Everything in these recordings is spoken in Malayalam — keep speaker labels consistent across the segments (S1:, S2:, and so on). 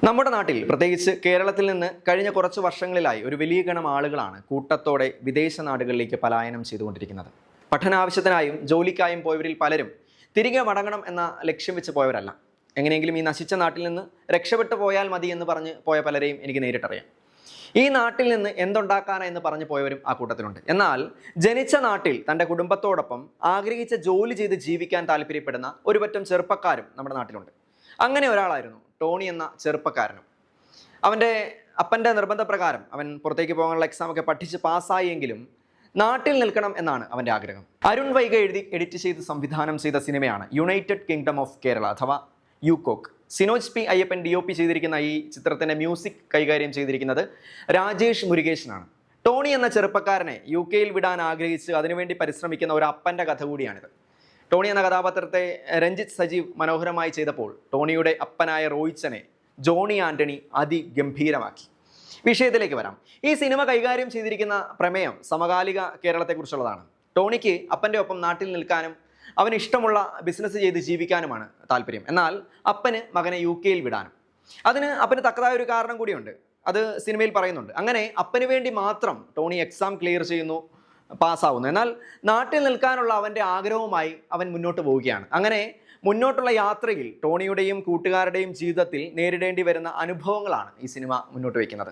S1: നമ്മുടെ നാട്ടിൽ പ്രത്യേകിച്ച് കേരളത്തിൽ നിന്ന് കഴിഞ്ഞ കുറച്ച് വർഷങ്ങളിലായി ഒരു വലിയ ഗണം ആളുകളാണ് കൂട്ടത്തോടെ വിദേശ നാടുകളിലേക്ക് പലായനം ചെയ്തുകൊണ്ടിരിക്കുന്നത്. പഠനാവശ്യത്തിനായും ജോലിക്കായും പോയവരിൽ പലരും തിരികെ മടങ്ങണം എന്ന ലക്ഷ്യം വെച്ച് പോയവരല്ല. എങ്ങനെയെങ്കിലും ഈ നശിച്ച നാട്ടിൽ നിന്ന് രക്ഷപ്പെട്ടു പോയാൽ മതി എന്ന് പറഞ്ഞ് പോയ പലരെയും എനിക്ക് നേരിട്ടറിയാം. ഈ നാട്ടിൽ നിന്ന് എന്തുണ്ടാക്കാനാ എന്ന് പറഞ്ഞു പോയവരും ആ കൂട്ടത്തിലുണ്ട്. എന്നാൽ ജനിച്ച നാട്ടിൽ തൻ്റെ കുടുംബത്തോടൊപ്പം ആഗ്രഹിച്ച ജോലി ചെയ്ത് ജീവിക്കാൻ താല്പര്യപ്പെടുന്ന ഒരു പറ്റം ചെറുപ്പക്കാരും നമ്മുടെ നാട്ടിലുണ്ട്. അങ്ങനെ ഒരാളായിരുന്നു ടോണി എന്ന ചെറുപ്പക്കാരനും. അവൻ്റെ അപ്പൻ്റെ നിർബന്ധപ്രകാരം അവൻ പുറത്തേക്ക് പോകാനുള്ള എക്സാമൊക്കെ പഠിച്ച് പാസ്സായെങ്കിലും നാട്ടിൽ നിൽക്കണം എന്നാണ് അവൻ്റെ ആഗ്രഹം. അരുൺ വൈഗ എഴുതി എഡിറ്റ് ചെയ്ത് സംവിധാനം ചെയ്ത സിനിമയാണ് യുണൈറ്റഡ് കിങ്ഡം ഓഫ് കേരള അഥവാ യൂകോക്ക്. സിനോജ് പി അയ്യപ്പൻ DOP ചെയ്തിരിക്കുന്ന ഈ ചിത്രത്തിൻ്റെ മ്യൂസിക് കൈകാര്യം ചെയ്തിരിക്കുന്നത് രാജേഷ് മുരുകേശനാണ്. ടോണി എന്ന ചെറുപ്പക്കാരനെ UK വിടാൻ ആഗ്രഹിച്ച് അതിനുവേണ്ടി പരിശ്രമിക്കുന്ന ഒരു അപ്പൻ്റെ കഥ കൂടിയാണിത്. ടോണി എന്ന കഥാപാത്രത്തെ രഞ്ജിത്ത് സജീവ് മനോഹരമായി ചെയ്തപ്പോൾ ടോണിയുടെ അപ്പനായ റോയിച്ചനെ ജോണി ആൻ്റണി അതിഗംഭീരമാക്കി. വിഷയത്തിലേക്ക് വരാം. ഈ സിനിമ കൈകാര്യം ചെയ്തിരിക്കുന്ന പ്രമേയം സമകാലിക കേരളത്തെക്കുറിച്ചുള്ളതാണ്. ടോണിക്ക് അപ്പൻ്റെ ഒപ്പം നാട്ടിൽ നിൽക്കാനും അവന് ഇഷ്ടമുള്ള ബിസിനസ് ചെയ്ത് ജീവിക്കാനുമാണ് താല്പര്യം. എന്നാൽ അപ്പന് മകനെ UK വിടാനും. അതിന് അപ്പന് തക്കതായ ഒരു കാരണം കൂടിയുണ്ട്. അത് സിനിമയിൽ പറയുന്നുണ്ട്. അങ്ങനെ അപ്പന് വേണ്ടി മാത്രം ടോണി എക്സാം ക്ലിയർ ചെയ്യുന്നു, പാസ്സാവുന്നു. എന്നാൽ നാട്ടിൽ നിൽക്കാനുള്ള അവൻ്റെ ആഗ്രഹവുമായി അവൻ മുന്നോട്ട് പോവുകയാണ്. അങ്ങനെ മുന്നോട്ടുള്ള യാത്രയിൽ ടോണിയുടെയും കൂട്ടുകാരുടെയും ജീവിതത്തിൽ നേരിടേണ്ടി വരുന്ന അനുഭവങ്ങളാണ് ഈ സിനിമ മുന്നോട്ട് വയ്ക്കുന്നത്.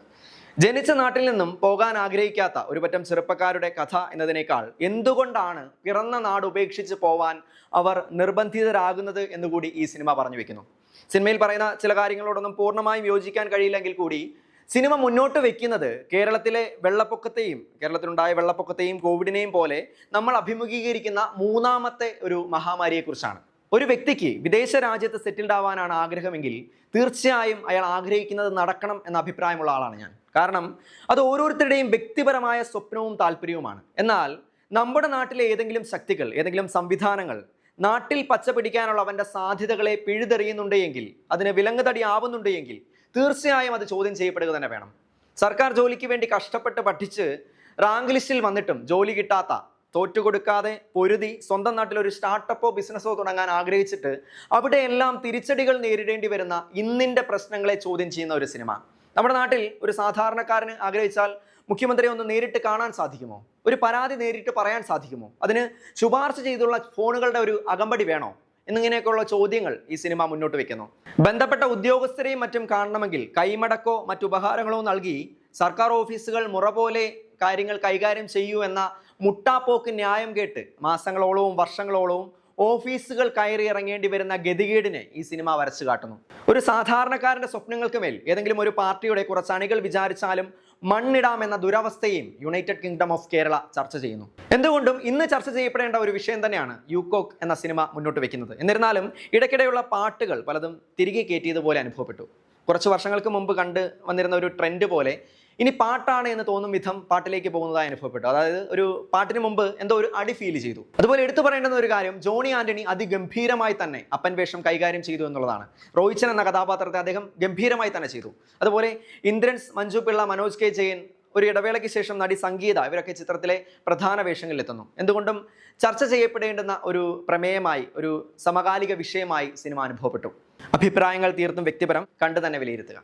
S1: ജനിച്ച നാട്ടിൽ നിന്നും പോകാൻ ആഗ്രഹിക്കാത്ത ഒരു പറ്റം ചെറുപ്പക്കാരുടെ കഥ എന്നതിനേക്കാൾ എന്തുകൊണ്ടാണ് പിറന്ന നാട് ഉപേക്ഷിച്ച് പോവാൻ അവർ നിർബന്ധിതരാകുന്നത് എന്നുകൂടി ഈ സിനിമ പറഞ്ഞു വെക്കുന്നു. സിനിമയിൽ പറയുന്ന ചില കാര്യങ്ങളോടൊന്നും പൂർണ്ണമായും യോജിക്കാൻ കഴിയില്ലെങ്കിൽ കൂടി സിനിമ മുന്നോട്ട് വെക്കുന്നത് കേരളത്തിലുണ്ടായ വെള്ളപ്പൊക്കത്തെയും കോവിഡിനെയും പോലെ നമ്മൾ അഭിമുഖീകരിക്കുന്ന മൂന്നാമത്തെ ഒരു മഹാമാരിയെക്കുറിച്ചാണ്. ഒരു വ്യക്തിക്ക് വിദേശ രാജ്യത്ത് സെറ്റിൽഡ് ആവാനാണ് ആഗ്രഹമെങ്കിൽ തീർച്ചയായും അയാൾ ആഗ്രഹിക്കുന്നത് നടക്കണം എന്ന അഭിപ്രായമുള്ള ആളാണ് ഞാൻ. കാരണം അത് ഓരോരുത്തരുടെയും വ്യക്തിപരമായ സ്വപ്നവും താല്പര്യവുമാണ്. എന്നാൽ നമ്മുടെ നാട്ടിലെ ഏതെങ്കിലും ശക്തികൾ, ഏതെങ്കിലും സംവിധാനങ്ങൾ നാട്ടിൽ പച്ച പിടിക്കാനുള്ള അവൻ്റെ സാധ്യതകളെ പിഴുതെറിയുന്നുണ്ടെങ്കിൽ, അതിന് വിലങ്ങുതടി ആവുന്നുണ്ടെങ്കിൽ തീർച്ചയായും അത് ചോദ്യം ചെയ്യപ്പെടുക തന്നെ വേണം. സർക്കാർ ജോലിക്ക് വേണ്ടി കഷ്ടപ്പെട്ട് പഠിച്ച് റാങ്ക് ലിസ്റ്റിൽ വന്നിട്ടും ജോലി കിട്ടാത്ത, തോറ്റുകൊടുക്കാതെ പൊരുതി സ്വന്തം നാട്ടിൽ ഒരു സ്റ്റാർട്ടപ്പോ ബിസിനസ്സോ തുടങ്ങാൻ ആഗ്രഹിച്ചിട്ട് അവിടെയെല്ലാം തിരിച്ചടികൾ നേരിടേണ്ടി വരുന്ന ഇന്നിൻ്റെ പ്രശ്നങ്ങളെ ചോദ്യം ചെയ്യുന്ന ഒരു സിനിമ. നമ്മുടെ നാട്ടിൽ ഒരു സാധാരണക്കാരന് ആഗ്രഹിച്ചാൽ മുഖ്യമന്ത്രിയെ ഒന്ന് നേരിട്ട് കാണാൻ സാധിക്കുമോ? ഒരു പരാതി നേരിട്ട് പറയാൻ സാധിക്കുമോ? അതിന് ശുപാർശ ചെയ്തുള്ള ഫോണുകളുടെ ഒരു അകമ്പടി വേണോ? എന്നിങ്ങനെയൊക്കെയുള്ള ചോദ്യങ്ങൾ ഈ സിനിമ മുന്നോട്ട് വെക്കുന്നു. ബന്ധപ്പെട്ട ഉദ്യോഗസ്ഥരെയും മറ്റും കാണണമെങ്കിൽ കൈമടക്കോ മറ്റുപഹാരങ്ങളോ നൽകി സർക്കാർ ഓഫീസുകൾ മുറ പോലെ കാര്യങ്ങൾ കൈകാര്യം ചെയ്യൂ എന്ന മുട്ടാപ്പോക്ക് ന്യായം കേട്ട് മാസങ്ങളോളവും വർഷങ്ങളോളവും ഓഫീസുകൾ കയറി ഇറങ്ങേണ്ടി വരുന്ന ഗതികേടിനെ ഈ സിനിമ വരച്ചു കാട്ടുന്നു. ഒരു സാധാരണക്കാരൻ്റെ സ്വപ്നങ്ങൾക്ക് മേൽ ഏതെങ്കിലും ഒരു പാർട്ടിയുടെ കുറച്ച് അണികൾ വിചാരിച്ചാലും മണ്ണിടാമെന്ന ദുരവസ്ഥയും യുണൈറ്റഡ് കിങ്ഡം ഓഫ് കേരള ചർച്ച ചെയ്യുന്നു. എന്തുകൊണ്ടും ഇന്ന് ചർച്ച ചെയ്യപ്പെടേണ്ട ഒരു വിഷയം തന്നെയാണ് യൂകോക്ക് എന്ന സിനിമ മുന്നോട്ട് വെക്കുന്നത്. എന്നിരുന്നാലും ഇടയ്ക്കിടെയുള്ള പാട്ടുകൾ പലതും തിരികെ കയറ്റിയതുപോലെ അനുഭവപ്പെട്ടു. കുറച്ച് വർഷങ്ങൾക്ക് മുമ്പ് കണ്ട് വന്നിരുന്ന ഒരു ട്രെൻഡ് പോലെ ഇനി പാട്ടാണ് എന്ന് തോന്നും വിധം പാട്ടിലേക്ക് പോകുന്നതായി അനുഭവപ്പെട്ടു. അതായത് ഒരു പാട്ടിന് മുമ്പ് എന്തോ ഒരു അടി ഫീൽ ചെയ്തു. അതുപോലെ എടുത്തു പറയേണ്ടുന്ന ഒരു കാര്യം, ജോണി ആൻ്റണി അതിഗംഭീരമായി തന്നെ അപ്പൻ വേഷം കൈകാര്യം ചെയ്തു എന്നുള്ളതാണ്. റോയിച്ചൻ എന്ന കഥാപാത്രത്തെ അദ്ദേഹം ഗംഭീരമായി തന്നെ ചെയ്തു. അതുപോലെ ഇന്ദ്രൻസ്, മഞ്ജു പിള്ള, മനോജ് K ജയൻ, ഒരു ഇടവേളയ്ക്ക് ശേഷം നടി സംഗീത, ഇവരൊക്കെ ചിത്രത്തിലെ പ്രധാന വേഷങ്ങളിലെത്തുന്നു. എന്തുകൊണ്ടും ചർച്ച ചെയ്യപ്പെടേണ്ടുന്ന ഒരു പ്രമേയമായി, ഒരു സമകാലിക വിഷയമായി സിനിമ അനുഭവപ്പെട്ടു. അഭിപ്രായങ്ങൾ തീർത്തും വ്യക്തിപരം, കണ്ടു തന്നെ വിലയിരുത്തുക.